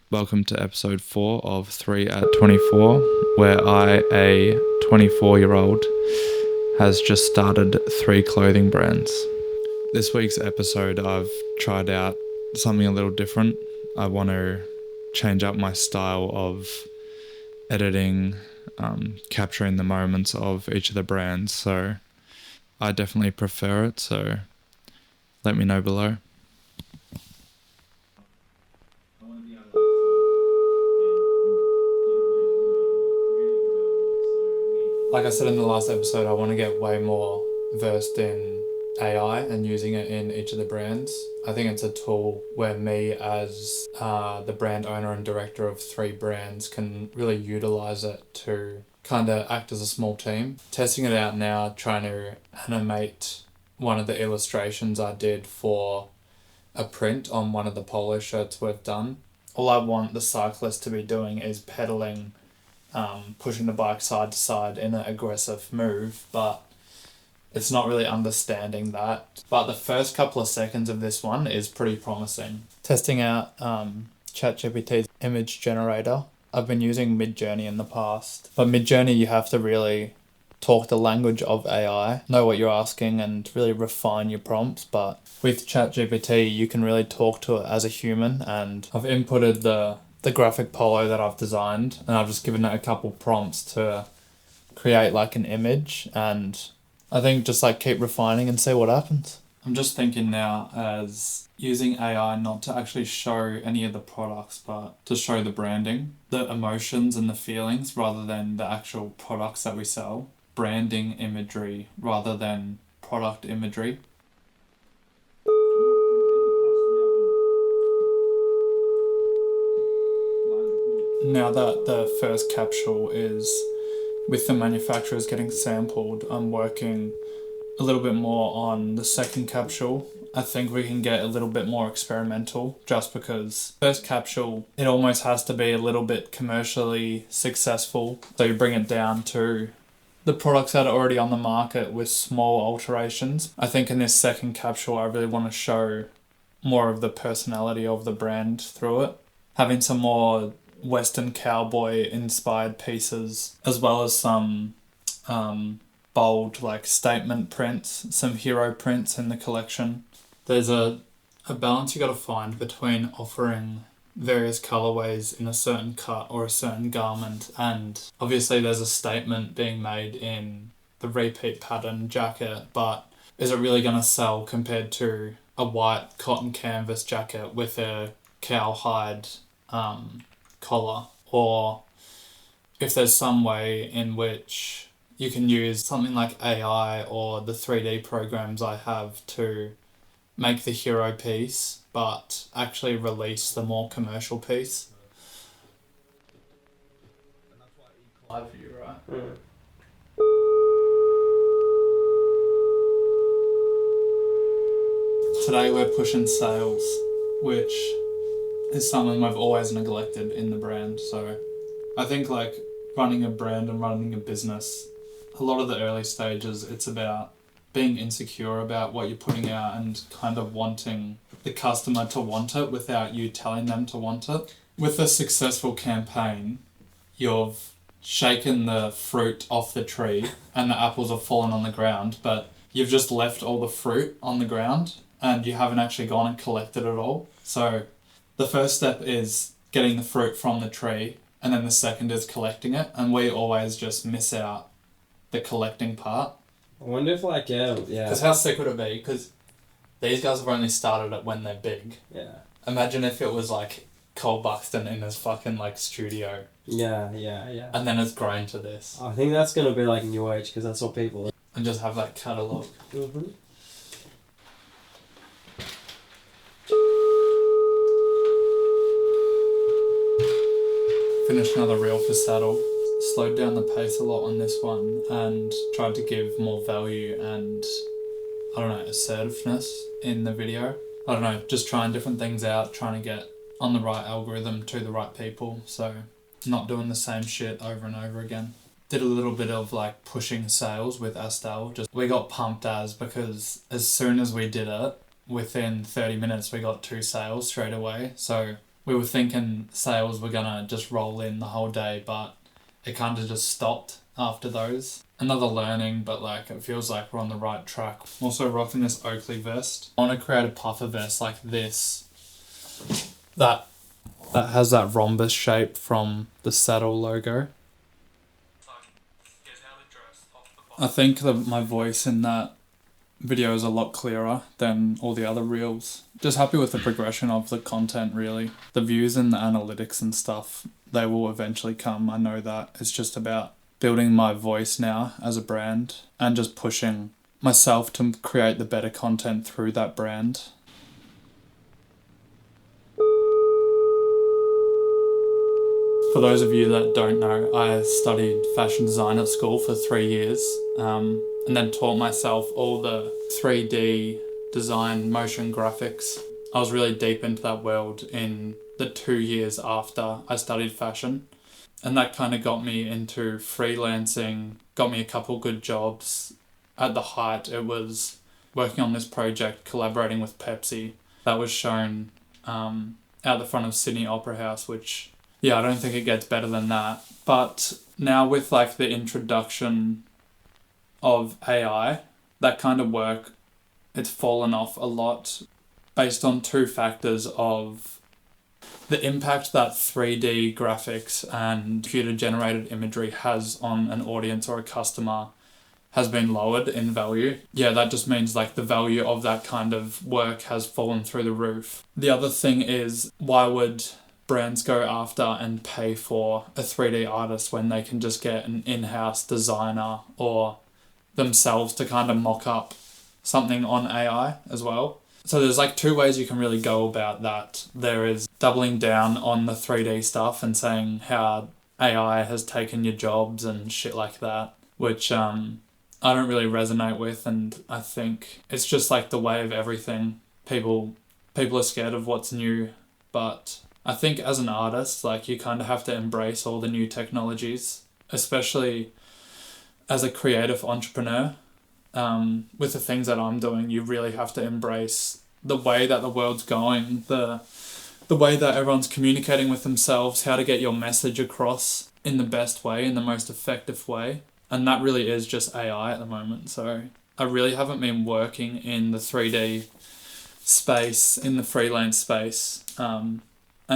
Welcome to episode 4 of 3 at 24, where a 24-year-old, has just started 3 clothing brands. This week's episode, I've tried out something a little different. I want to change up my style of editing, capturing the moments of each of the brands, so I definitely prefer it, so let me know below. Like I said in the last episode, I want to get way more versed in AI and using it in each of the brands. I think it's a tool where me as the brand owner and director of 3 brands can really utilize it to kind of act as a small team. Testing it out now, trying to animate one of the illustrations I did for a print on one of the polo shirts we've done. All I want the cyclist to be doing is pedaling, pushing the bike side to side in an aggressive move, but it's not really understanding that. But the first couple of seconds of this one is pretty promising. Testing out ChatGPT's image generator. I've been using Midjourney in the past, but Midjourney you have to really talk the language of AI, know what you're asking and really refine your prompts, but with ChatGPT you can really talk to it as a human, and I've inputted the graphic polo that I've designed, and I've just given it a couple prompts to create like an image, and I think just like keep refining and see what happens. I'm just thinking now as using AI not to actually show any of the products, but to show the branding, the emotions and the feelings rather than the actual products that we sell. Branding imagery rather than product imagery. Now that the first capsule is with the manufacturers getting sampled, I'm working a little bit more on the second capsule. I think we can get a little bit more experimental just because first capsule, it almost has to be a little bit commercially successful. So you bring it down to the products that are already on the market with small alterations. I think in this second capsule, I really want to show more of the personality of the brand through it. Having some more Western cowboy inspired pieces, as well as some bold like statement prints, some hero prints in the collection. There's a balance you got to find between offering various colorways in a certain cut or a certain garment, and obviously there's a statement being made in the repeat pattern jacket, but is it really going to sell compared to a white cotton canvas jacket with a cowhide collar? Or if there's some way in which you can use something like AI or the 3D programs I have to make the hero piece but actually release the more commercial piece. Live view, right? Mm. Today we're pushing sales, which is something I've always neglected in the brand. So I think like running a brand and running a business, a lot of the early stages, it's about being insecure about what you're putting out and kind of wanting the customer to want it without you telling them to want it. With a successful campaign, you've shaken the fruit off the tree and the apples have fallen on the ground, but you've just left all the fruit on the ground and you haven't actually gone and collected it all. So the first step is getting the fruit from the tree, and then the second is collecting it, and we always just miss out the collecting part. I wonder if yeah. Because how sick would it be? Because these guys have only started it when they're big. Yeah. Imagine if it was like Cole Buxton in his fucking like studio. Yeah. And then it's grown to this. I think that's gonna be like new age because that's what people. And just have that catalogue. Mm-hmm. Finished another reel for Sadl. Slowed down the pace a lot on this one and tried to give more value and, I don't know, assertiveness in the video. I don't know, just trying different things out, trying to get on the right algorithm to the right people, so not doing the same shit over and over again. Did a little bit of like pushing sales with Astelle. Just we got pumped because as soon as we did it, within 30 minutes we got 2 sales straight away. So we were thinking sales were gonna just roll in the whole day, but it kind of just stopped after those. Another learning, but like it feels like we're on the right track. I'm also rocking this Oakley vest. I want to create a puffer vest like this that has that rhombus shape from the Sadl logo. I think that my voice in that video is a lot clearer than all the other reels. Just happy with the progression of the content, really. The views and the analytics and stuff, they will eventually come. I know that. It's just about building my voice now as a brand and just pushing myself to create the better content through that brand. For those of you that don't know, I studied fashion design at school for 3 years, and then taught myself all the 3D design, motion graphics. I was really deep into that world in the 2 years after I studied fashion, and that kind of got me into freelancing, got me a couple good jobs. At the height, it was working on this project, collaborating with Pepsi, that was shown out the front of Sydney Opera House, which, yeah, I don't think it gets better than that. But now with like the introduction of AI, that kind of work, it's fallen off a lot based on two factors of the impact that 3D graphics and computer-generated imagery has on an audience or a customer has been lowered in value. Yeah, that just means like the value of that kind of work has fallen through the roof. The other thing is, why would brands go after and pay for a 3D artist when they can just get an in-house designer or themselves to kind of mock up something on AI as well? So there's like two ways you can really go about that. There is doubling down on the 3D stuff and saying how AI has taken your jobs and shit like that, which I don't really resonate with, and I think it's just like the way of everything. People are scared of what's new, but I think as an artist, like, you kind of have to embrace all the new technologies, especially as a creative entrepreneur. With the things that I'm doing, you really have to embrace the way that the world's going, the way that everyone's communicating with themselves, how to get your message across in the best way, in the most effective way. And that really is just AI at the moment. So I really haven't been working in the 3D space, in the freelance space, and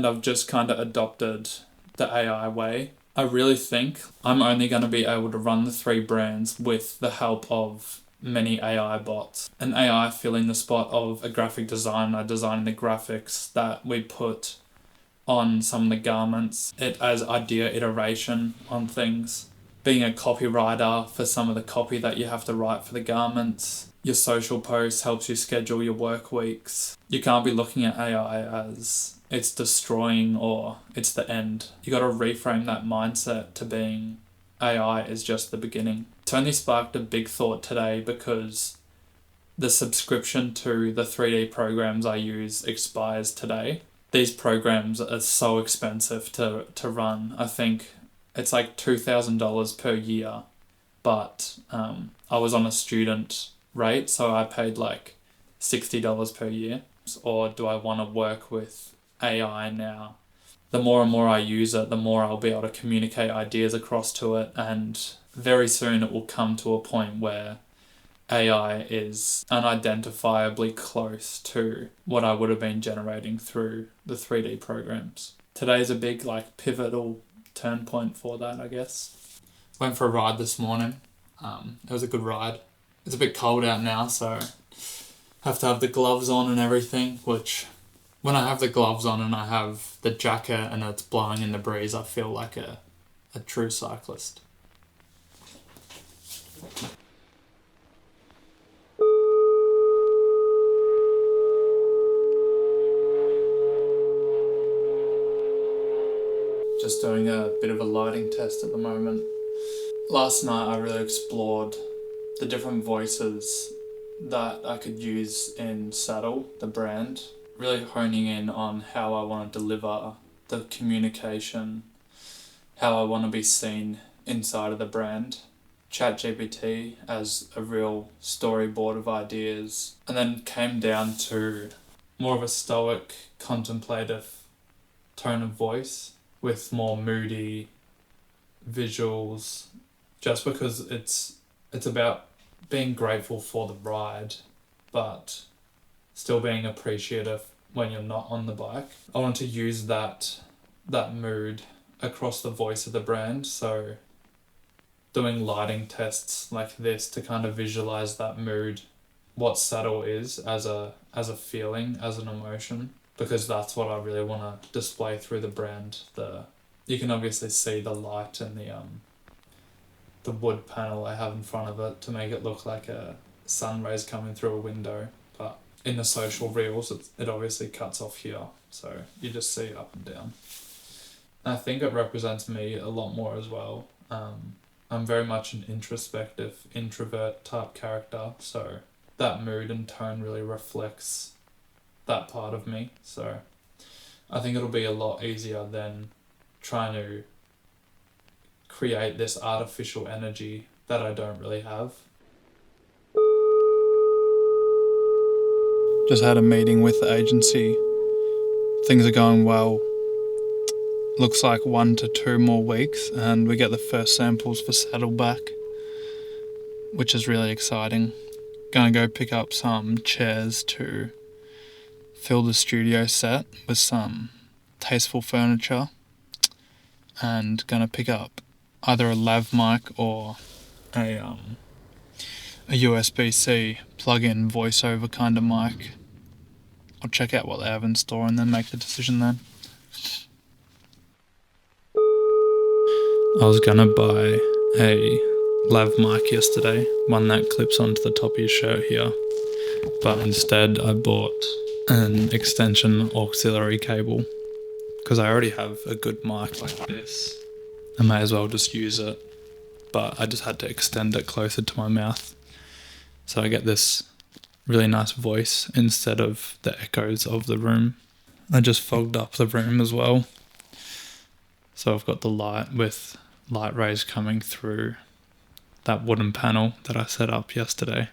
I've just kind of adopted the AI way. I really think I'm only going to be able to run the 3 brands with the help of many AI bots. An AI filling the spot of a graphic designer designing the graphics that we put on some of the garments, it as idea iteration on things. Being a copywriter for some of the copy that you have to write for the garments. Your social posts helps you schedule your work weeks. You can't be looking at AI as it's destroying or it's the end. You got to reframe that mindset to being AI is just the beginning. It's only sparked a big thought today because the subscription to the 3D programs I use expires today. These programs are so expensive to run. I think it's like $2,000 per year, but I was on a student rate, so I paid like $60 per year. Or do I want to work with AI now? The more and more I use it, the more I'll be able to communicate ideas across to it, and very soon it will come to a point where AI is unidentifiably close to what I would have been generating through the 3D programs. Today's a big like pivotal turn point for that, I guess. Went for a ride this morning. It was a good ride. It's a bit cold out now, so have to have the gloves on and everything, which when I have the gloves on and I have the jacket and it's blowing in the breeze, I feel like a true cyclist. Just doing a bit of a lighting test at the moment. Last night I really explored the different voices that I could use in Sadl, the brand. Really honing in on how I want to deliver the communication, how I want to be seen inside of the brand. ChatGPT as a real storyboard of ideas, and then came down to more of a stoic, contemplative tone of voice with more moody visuals, just because it's about being grateful for the ride, but still being appreciative when you're not on the bike. I want to use that mood across the voice of the brand, so doing lighting tests like this to kind of visualize that mood, what Sadl is as a feeling, as an emotion, because that's what I really want to display through the brand. You can obviously see the light and the wood panel I have in front of it to make it look like a sun rays coming through a window, but in the social reels it obviously cuts off here, so you just see up and down. I think it represents me a lot more as well. I'm very much an introspective, introvert type character, so that mood and tone really reflects that part of me. So I think it'll be a lot easier than trying to create this artificial energy that I don't really have. Just had a meeting with the agency. Things are going well. Looks like 1 to 2 more weeks and we get the first samples for Sadl back, which is really exciting. Gonna go pick up some chairs to fill the studio set with some tasteful furniture, and gonna pick up either a lav mic or a USB-C plug-in voiceover kind of mic. I'll check out what they have in store and then make the decision then. I was gonna buy a lav mic yesterday, one that clips onto the top of your shirt here, but instead I bought an extension auxiliary cable because I already have a good mic like this. I may as well just use it, but I just had to extend it closer to my mouth so I get this really nice voice instead of the echoes of the room. I just fogged up the room as well, so I've got the light with light rays coming through that wooden panel that I set up yesterday.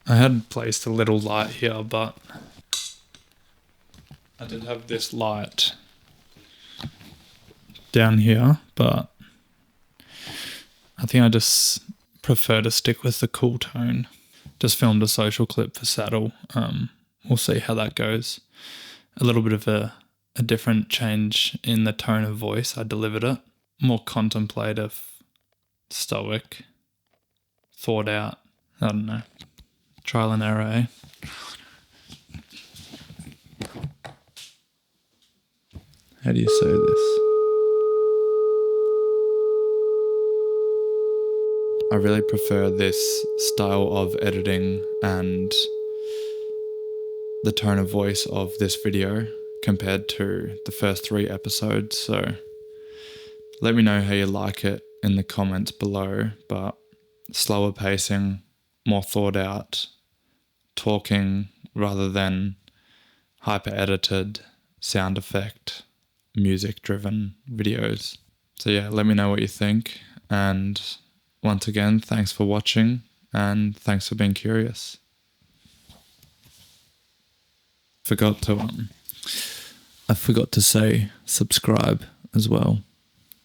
I had placed a little light here, but I did have this light down here, but I think I just prefer to stick with the cool tone. Just filmed a social clip for Sadl. We'll see how that goes. A little bit of a different change in the tone of voice I delivered it. More contemplative, stoic, thought out. I don't know. Trial and error, eh? How do you say this? I really prefer this style of editing and the tone of voice of this video compared to the first 3 episodes, so let me know how you like it in the comments below, but slower pacing, more thought out, talking rather than hyper edited, sound effect, music driven videos. So yeah, let me know what you think, and once again, thanks for watching and thanks for being curious. I forgot to say subscribe as well.